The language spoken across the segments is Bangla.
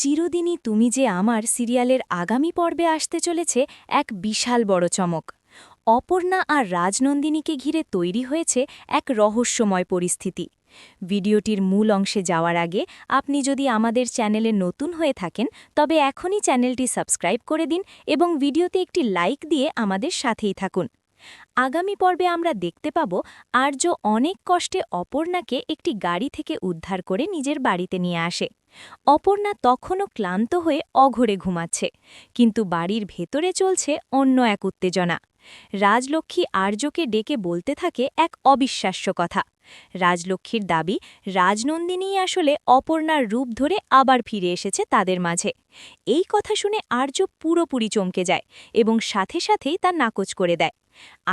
চিরদিনই তুমি যে আমার সিরিয়ালের আগামী পর্বে আসতে চলেছে এক বিশাল বড় চমক। অপর্ণা আর রাজনন্দিনীকে ঘিরে তৈরি হয়েছে এক রহস্যময় পরিস্থিতি। ভিডিওটির মূল অংশে যাওয়ার আগে আপনি যদি আমাদের চ্যানেলে নতুন হয়ে থাকেন তবে এখনই চ্যানেলটি সাবস্ক্রাইব করে দিন এবং ভিডিওতে একটি লাইক দিয়ে আমাদের সাথেই থাকুন। আগামী পর্বে আমরা দেখতে পাব আর্য অনেক কষ্টে অপর্ণাকে একটি গাড়ি থেকে উদ্ধার করে নিজের বাড়িতে নিয়ে আসে। অপর্ণা তখনও ক্লান্ত হয়ে অঘরে ঘুমাচ্ছে, কিন্তু বাড়ির ভেতরে চলছে অন্য এক উত্তেজনা। রাজলক্ষ্মী আর্যকে ডেকে বলতে থাকে এক অবিশ্বাস্য কথা। রাজলক্ষ্মীর দাবি রাজনন্দিনীই আসলে অপর্ণার রূপ ধরে আবার ফিরে এসেছে তাদের মাঝে। এই কথা শুনে আর্য পুরোপুরি চমকে যায় এবং সাথে সাথেই তা নাকচ করে দেয়।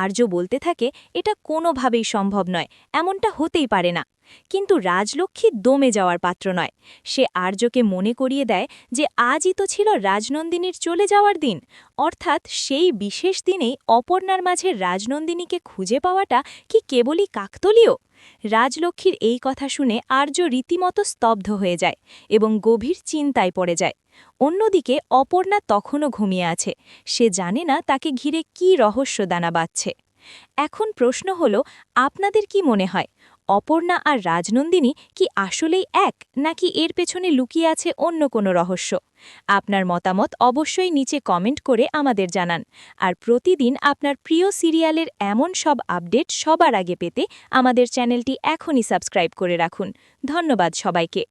আর্য বলতে থাকে এটা কোনোভাবেই সম্ভব নয়, এমনটা হতেই পারে না। কিন্তু রাজলক্ষ্মী দমে যাওয়ার পাত্র নয়। সে আর্যকে মনে করিয়ে দেয় যে আজই তো ছিল রাজনন্দিনীর চলে যাওয়ার দিন, অর্থাৎ সেই বিশেষ দিনেই অপর্ণার মাঝে রাজনন্দিনীকে খুঁজে পাওয়াটা কি কেবলই কাকতলীয়। রাজলক্ষ্মীর এই কথা শুনে আর্য রীতিমতো স্তব্ধ হয়ে যায় এবং গভীর চিন্তায় পড়ে যায়। অন্যদিকে অপর্ণা তখনও ঘুমিয়ে আছে, সে জানে না তাকে ঘিরে কী রহস্য দানা বাঁধছে। এখন প্রশ্ন হল, আপনাদের কি মনে হয় অপর্ণা আর রাজনন্দিনী কি আসলেই এক, নাকি এর পেছনে লুকিয়ে আছে অন্য কোনো রহস্য? আপনার মতামত অবশ্যই নিচে কমেন্ট করে আমাদের জানান। আর প্রতিদিন আপনার প্রিয় সিরিয়ালের এমন সব আপডেট সবার আগে পেতে আমাদের চ্যানেলটি এখনই সাবস্ক্রাইব করে রাখুন। ধন্যবাদ সবাইকে।